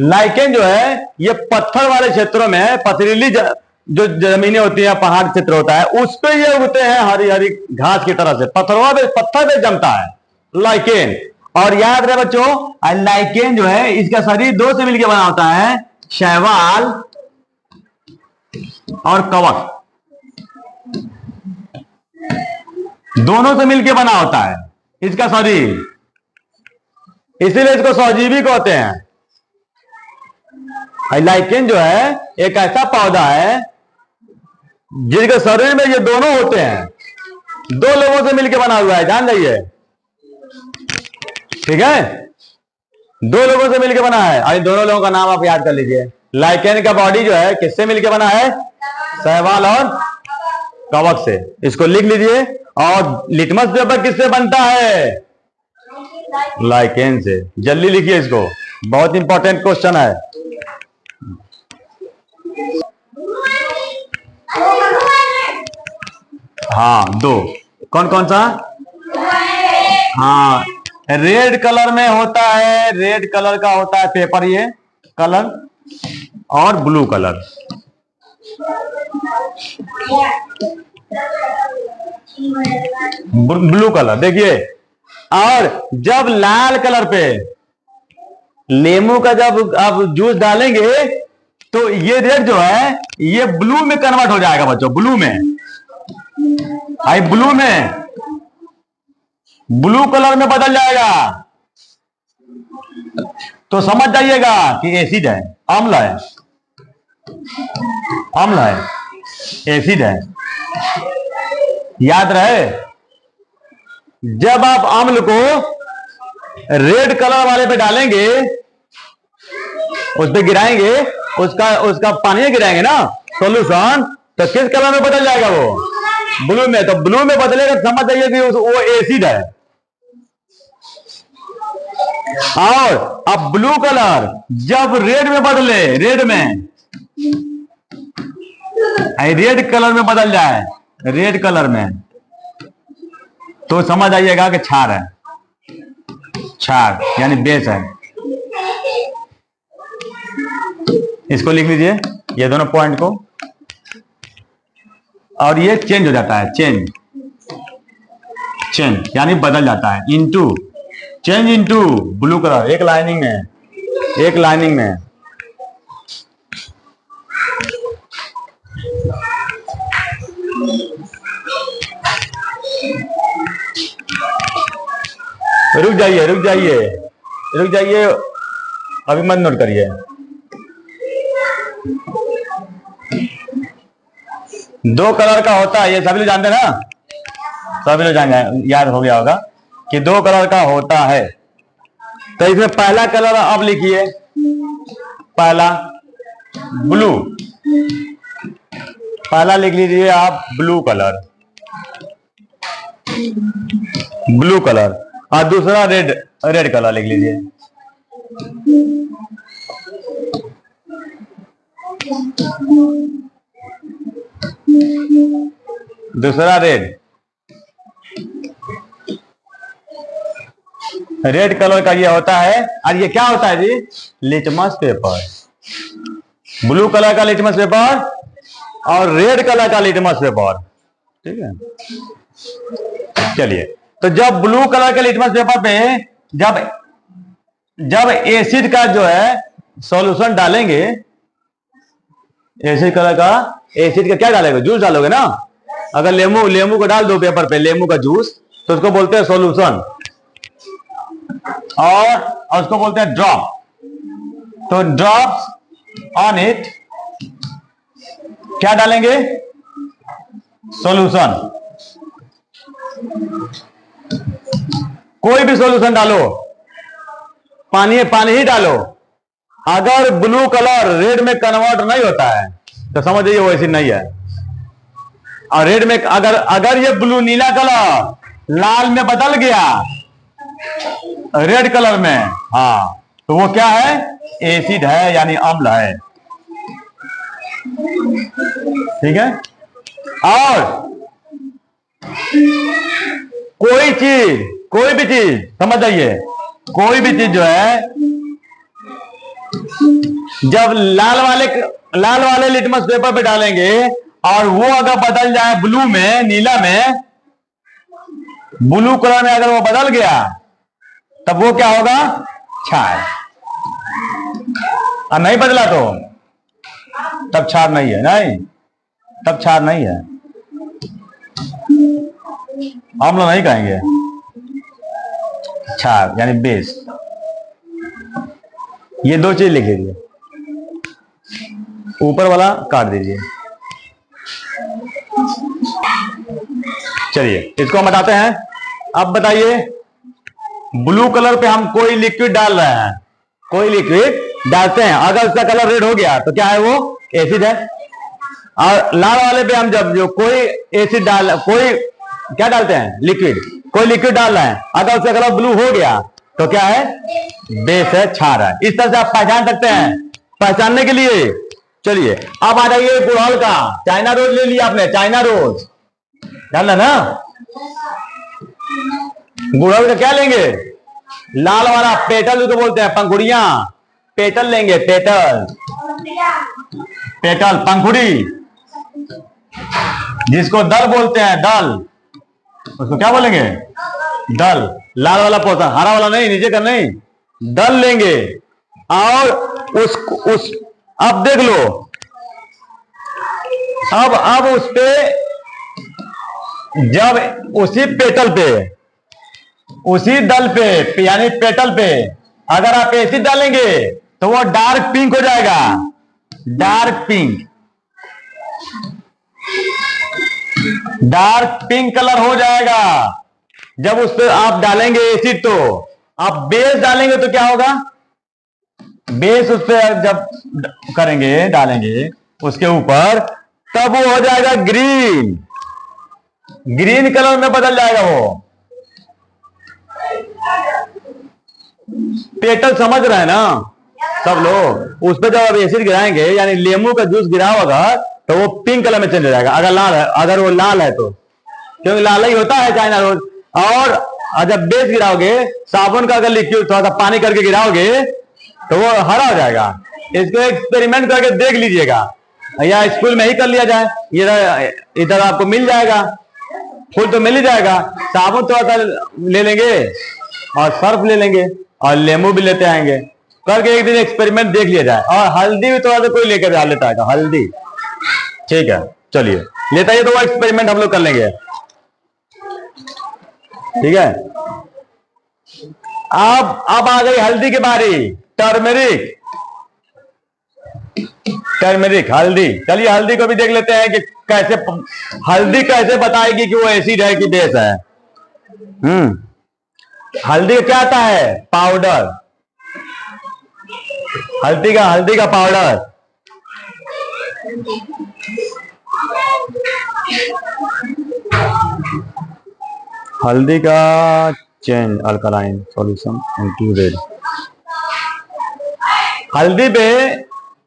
लाइकेन जो है ये पत्थर वाले क्षेत्रों में, पथरीली जो जमीनें होती हैं, पहाड़ क्षेत्र होता है, उस पे ये उगते हैं हरी हरी घास की तरह से, पत्थर पे जमता है लाइकेन। और याद रहे बच्चों, लाइकेन जो है इसका शरीर दो से मिलकर बना होता है, शैवाल और कवक, दोनों से मिलकर बना होता है इसका शरीर, इसीलिए इसको सहजीवी कहते हैं। लाइकेन जो है एक ऐसा पौधा है जिसके शरीर में ये दोनों होते हैं, दो लोगों से मिलकर बना हुआ है, जान जाइए, ठीक है, दो लोगों से मिलकर बना है। और इन दोनों लोगों का नाम आप याद कर लीजिए। लाइकेन का बॉडी जो है किससे मिलकर बना है? शैवाल और कवक से, इसको लिख लीजिए। और लिटमस पेपर किससे बनता है? लाइकेन से। जल्दी लिखिए इसको, बहुत इंपॉर्टेंट क्वेश्चन है। हाँ, दो, कौन कौन सा? हाँ, रेड कलर में होता है, रेड कलर का होता है पेपर, ये कलर, और ब्लू कलर। ब्लू कलर देखिए। और जब लाल कलर पे लेमू का जब आप जूस डालेंगे तो ये रेड जो है ये ब्लू में कन्वर्ट हो जाएगा बच्चों, ब्लू में, आई ब्लू में, ब्लू कलर में बदल जाएगा। तो समझ जाइएगा कि एसिड है, अम्ल है, अम्ल है, एसिड है। याद रहे, जब आप अम्ल को रेड कलर वाले पे डालेंगे, उस पे गिराएंगे, उसका पानी गिराएंगे ना सॉल्यूशन, तो किस कलर में बदल जाएगा? वो ब्लू में। तो ब्लू में बदलेगा, समझ जाइए कि वो एसिड है। और अब ब्लू कलर जब रेड में बदले, रेड में, रेड कलर में बदल जाए, रेड कलर में, तो समझ आइएगा कि क्षार है, क्षार यानी बेस है। इसको लिख लीजिए, ये दोनों पॉइंट को। और ये चेंज हो जाता है, चेंज, चेंज यानी बदल जाता है, into, change into blue colour, एक लाइनिंग में, एक लाइनिंग में। रुक जाइए, रुक जाइए, रुक जाइए, अभी मत नोट करिए। दो कलर का होता है, ये सभी लोग जानते हैं ना, सभी लोग जान, याद हो गया होगा कि दो कलर का होता है। तो इसमें पहला कलर अब लिखिए, पहला ब्लू, पहला लिख लीजिए आप ब्लू कलर, ब्लू कलर। और दूसरा रेड, रेड कलर लिख लीजिए। दूसरा रेड, रेड कलर का ये होता है। और ये क्या होता है जी? Litmus paper. ब्लू कलर का लिटमस पेपर और रेड कलर का लिटमस पेपर, ठीक है। चलिए, तो जब ब्लू कलर के लिटमस पेपर पे जब एसिड का जो है सॉल्यूशन डालेंगे, एसिड कलर का, एसिड का क्या डालेगा? जूस डालोगे ना। अगर लेमू को डाल दो पेपर पे, लेमू का जूस, तो उसको बोलते हैं सॉल्यूशन, और उसको बोलते हैं ड्रॉप। तो ड्रॉप्स ऑन इट क्या डालेंगे? सॉल्यूशन। कोई भी सॉल्यूशन डालो, पानी ही डालो, अगर ब्लू कलर रेड में कन्वर्ट नहीं होता है तो समझ जाइए वो एसिड नहीं है। और रेड में अगर अगर ये ब्लू नीला कलर लाल में बदल गया रेड कलर में, हाँ, तो वो क्या है? एसिड है, यानी अम्ल है। ठीक है। और कोई भी चीज समझ जाइए, कोई भी चीज जो है जब लाल वाले लिटमस पेपर पे डालेंगे और वो अगर बदल जाए ब्लू में, नीला में, ब्लू कलर में अगर वो बदल गया तब वो क्या होगा? क्षार। और नहीं बदला तो तब क्षार नहीं है, नहीं, तब क्षार नहीं है, अम्ल नहीं कहेंगे, क्षार यानी बेस। ये दो चीज लिख लीजिए, ऊपर वाला काट दीजिए। चलिए इसको हम बताते हैं। अब बताइए, ब्लू कलर पे हम कोई लिक्विड डाल रहे हैं, कोई लिक्विड डालते हैं, अगर उसका कलर रेड हो गया तो क्या है? वो एसिड है। और लाल वाले पे हम जब जो कोई एसिड कोई क्या डालते हैं? लिक्विड, कोई लिक्विड डाल रहे हैं, अगर उसका कलर ब्लू हो गया तो क्या है? बेस है, क्षार है। इस तरह से आप पहचान सकते हैं। पहचानने के लिए चलिए अब आ जाइए गुड़हल का। चाइना रोज ले लिया आपने, चाइना रोज जानना ना। गुड़हल का क्या लेंगे? लाल वाला पेटल उसको बोलते हैं, पंखुड़ियां, पेटल लेंगे, पेटल, पेटल पंखुड़ी, जिसको दल बोलते हैं, दल, उसको क्या बोलेंगे? दल। लाल वाला पौधा, हरा वाला नहीं, नीचे का नहीं, दल लेंगे। और उस अब देख लो, अब उस पे जब उसी पेटल पे, उसी दल पे यानी पेटल पे अगर आप एसिड डालेंगे तो वो डार्क पिंक हो जाएगा, dark pink, dark pink colour हो जाएगा। जब उस पर आप डालेंगे एसिड, तो आप बेस डालेंगे तो क्या होगा? बेस उस पर जब करेंगे, डालेंगे उसके ऊपर, तब वो हो जाएगा ग्रीन, ग्रीन कलर में बदल जाएगा वो। पेटल समझ रहे हैं ना सब लोग? उस पर जब आप एसिड गिराएंगे, यानी लेमू का जूस गिराओ अगर, तो वो पिंक कलर में चेंज हो जाएगा, अगर लाल है, अगर वो लाल है तो, क्योंकि लाल ही होता है चाइना रोज। और जब बेस गिराओगे, साबुन का अगर लिक्विड थोड़ा सा पानी करके गिराओगे तो वो हरा हो जाएगा। इसको एक्सपेरिमेंट करके देख लीजिएगा, या स्कूल में ही कर लिया जाए, इधर आपको मिल जाएगा, फूल तो मिल ही जाएगा। साबुन थोड़ा सा ले लेंगे और सर्फ ले लेंगे और लेमू भी लेते आएंगे, करके एक दिन एक्सपेरिमेंट देख लिया जाए। और हल्दी भी थोड़ा सा कोई लेकर डाल लेता है, हल्दी, ठीक है, चलिए लेता है, तो वो एक्सपेरिमेंट हम लोग कर लेंगे, ठीक है। अब आ गई हल्दी की बारी, टर्मेरिक, टर्मेरिक, हल्दी। चलिए हल्दी को भी देख लेते हैं कि कैसे हल्दी कैसे बताएगी कि वो एसिड है कि बेस है। हल्दी क्या आता है? पाउडर, हल्दी का पाउडर। हल्दी का change alkaline solution into red. हल्दी पे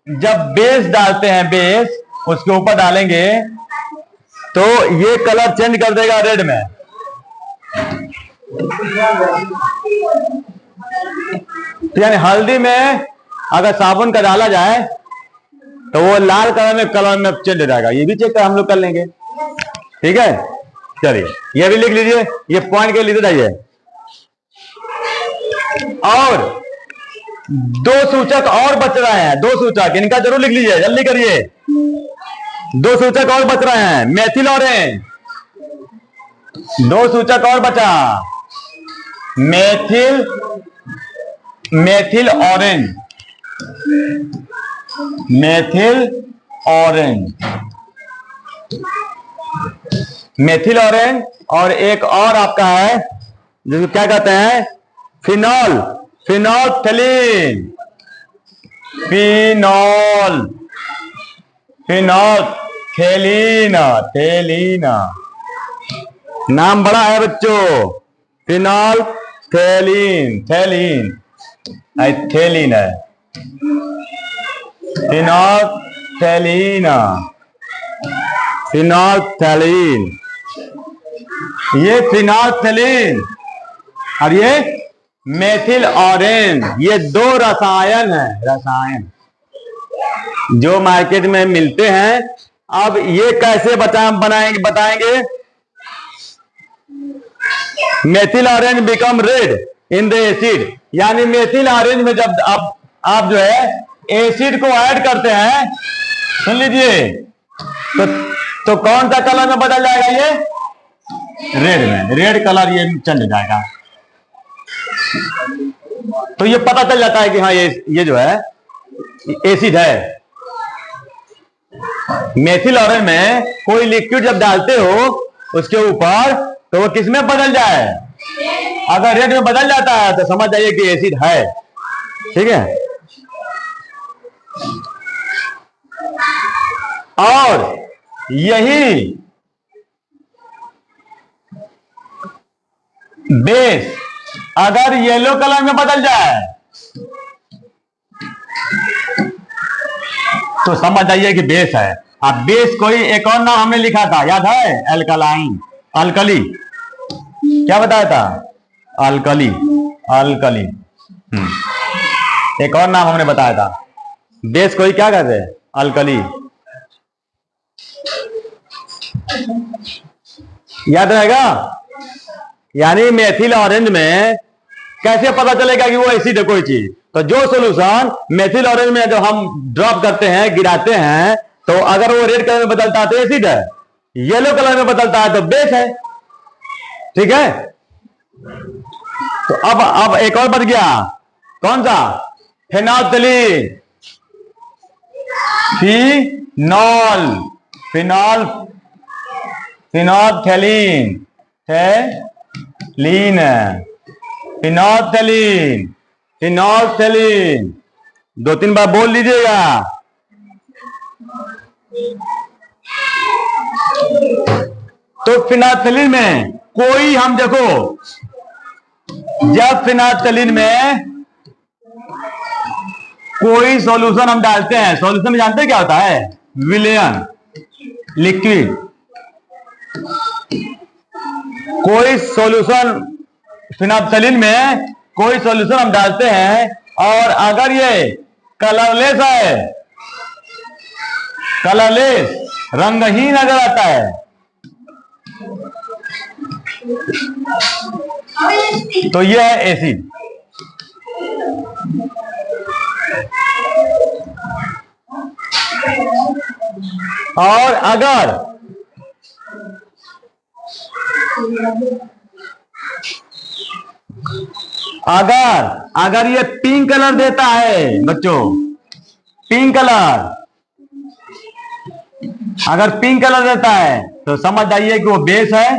जब बेस डालते हैं, बेस उसके ऊपर डालेंगे तो ये कलर चेंज कर देगा रेड में। तो यानी हल्दी में अगर साबुन का डाला जाए तो वो लाल कलर में चेंज हो जाएगा। ये भी चेक कर हम लोग कर लेंगे, ठीक है। चलिए ये भी लिख लीजिए, ये पॉइंट के लिए जाइए। और दो सूचक और बच रहे हैं, दो सूचक, इनका जरूर लिख लीजिए, जल्दी करिए। दो सूचक और बच रहे हैं, मेथिल ऑरेंज, दो सूचक और बचा, methyl, methyl orange, methyl orange, methyl orange. और एक और आपका है जिसको क्या कहते हैं? फिनॉल, फिनोल्फथलीन, फिनॉल, फिनोल्फथेलीन, थेलीन, नाम बड़ा है बच्चों। फिनोल्फथेलीन, थेलीन, थेलीन है, फिनोल्फथेलीन, फिनोल्फथेलीन, ये फिनोल्फथेलीन और ये मेथिल ऑरेंज, ये दो रसायन है, रसायन जो मार्केट में मिलते हैं। अब ये कैसे बनाएंगे बताएंगे। Methyl orange become red in the acid, यानी मेथिल ऑरेंज में जब आप जो है एसिड को ऐड करते हैं, सुन लीजिए, तो कौन सा कलर में बदल जाएगा ये? रेड में, रेड कलर ये चल जाएगा। तो ये पता चल जाता है कि हाँ ये जो है एसिड है। मेथिल ऑरेंज में कोई लिक्विड जब डालते हो उसके ऊपर, तो वो किस में बदल जाए? अगर रेड में बदल जाता है तो समझ जाइए कि एसिड है। ठीक है। और यही बेस अगर येलो कलर में बदल जाए तो समझ जाइए कि बेस है। अब बेस कोई एक और नाम हमने लिखा था, याद है? Alkaline, alkali. क्या बताया था? Alkali, alkali. एक और नाम हमने बताया था। बेस कोई क्या कहते हैं? अल्कली। याद रहेगा? यानी मेथिल ऑरेंज में कैसे पता चलेगा कि वो एसिड है कोई चीज? तो जो सॉल्यूशन मेथिल ऑरेंज में जब हम ड्रॉप करते हैं, गिराते हैं, तो अगर वो रेड कलर में बदलता है तो एसिड है, येलो कलर में बदलता है तो बेस है। ठीक है। तो अब एक और बच गया, कौन सा? फिनोल्फथेलीन, फिनॉल, फिनॉल, फिनोल्फथेलीन, थेलीन, फिनोल्फथेलीन, फिनोल्फथेलीन। 2-3 बार बोल लीजिएगा। तो फिनोल्फथेलीन में कोई, हम देखो, जब फिनोल्फथेलीन में कोई सॉल्यूशन हम डालते हैं, सॉल्यूशन में जानते हैं क्या होता है? विलयन, लिक्विड। कोई सॉल्यूशन, फिनोल्फथेलीन में कोई सॉल्यूशन हम डालते हैं और अगर ये कलरलेस है, कलरलेस, रंगहीन अगर आता है, तो ये है एसिड। और अगर ये पिंक कलर देता है बच्चों, पिंक कलर, अगर पिंक कलर देता है तो समझ जाइए कि वो बेस है।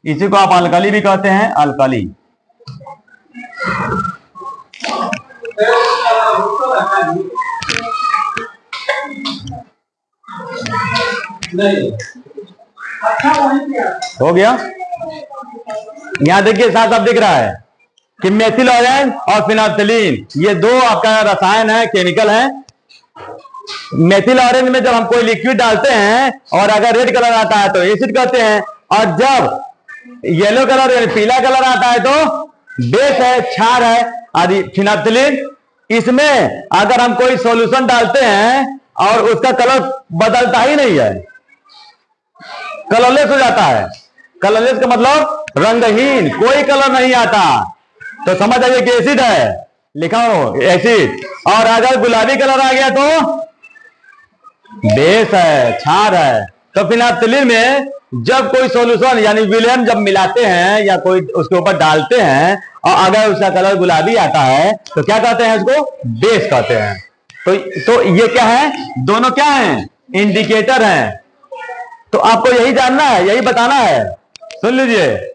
इसी को आप अल्कली भी कहते हैं, अल्कली। हो गया? यहां देखिए, साफ साफ दिख रहा है कि मेथिल ऑरेंज और फिनोल्फथेलीन ये दो आपका रसायन है, केमिकल है। मेथिल ऑरेंज में जब हम कोई लिक्विड डालते हैं और अगर रेड कलर आता है तो एसिड कहते हैं, और जब येलो कलर या पीला कलर आता है तो बेस है, क्षार है आदि। फिनोल्फथेलीन, इसमें अगर हम कोई सॉल्यूशन डालते हैं और उसका कलर बदलता ही नहीं है, कलरलेस हो जाता है। कलरलेस का मतलब रंगहीन, कोई कलर नहीं आता, तो समझ आइए कि एसिड है। लिखा हो एसिड। और अगर गुलाबी कलर आ गया तो बेस है, क्षार है। तो फिनोल्फथेलीन में जब कोई सॉल्यूशन यानी विलयन जब मिलाते हैं या कोई उसके ऊपर डालते हैं और अगर उसका कलर गुलाबी आता है तो क्या कहते हैं? उसको बेस कहते हैं। तो ये क्या है? दोनों क्या हैं? इंडिकेटर हैं। तो आपको यही जानना है, यही बताना है। सुन लीजिए,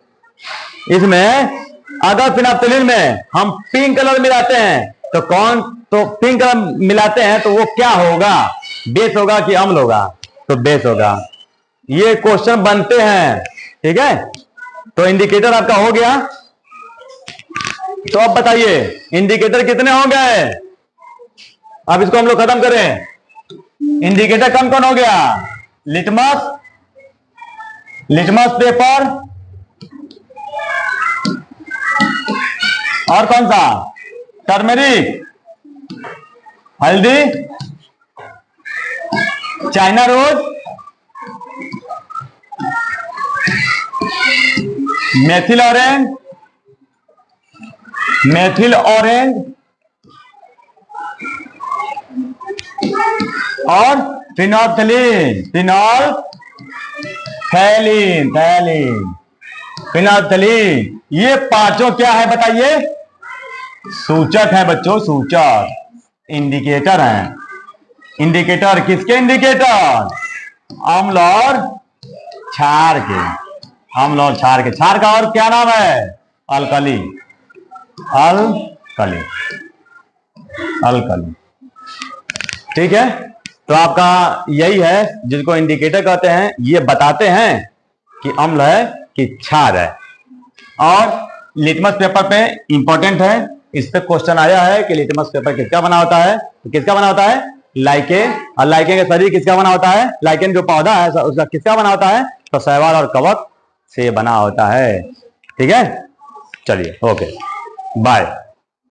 इसमें अगर फिनोल्फथेलीन में हम पिंक कलर मिलाते हैं तो कौन, तो पिंक कलर मिलाते हैं तो वो क्या होगा, बेस होगा कि अम्ल होगा, तो बेस होगा। ये क्वेश्चन बनते हैं, ठीक है। तो इंडिकेटर आपका हो गया। तो अब बताइए इंडिकेटर कितने हो गए, अब इसको हम लोग खत्म करें। इंडिकेटर कौन कौन हो गया, लिटमस, लिटमस पेपर, और कौन सा, टर्मेरिक, हल्दी, China rose, methyl orange, methyl orange, और फिनोल्फ्थेलिन, फिनोल्फ्थेलिन, फिनोल्फ्थेलिन। ये पांचों क्या है बताइए, सूचक है बच्चों, सूचक, इंडिकेटर है। इंडिकेटर किसके, इंडिकेटर अम्ल और क्षार के, अम्ल और क्षार के। क्षार का और क्या नाम है, अल्कली, अल्कली, अल्कली, ठीक है। तो आपका यही है जिसको इंडिकेटर कहते हैं, ये बताते हैं कि अम्ल है कि क्षार है। और लिटमस पेपर पे इंपॉर्टेंट है, इस पे क्वेश्चन आया है कि लिटमस पेपर किसका बना होता है, तो किसका बना होता है, लाइकेन, और लाइकेन का शरीर किसका बना होता है, लाइकेन जो पौधा है उसका किसका बना होता है, तो शैवाल और कवक से बना होता है, ठीक है। चलिए ओके बाय।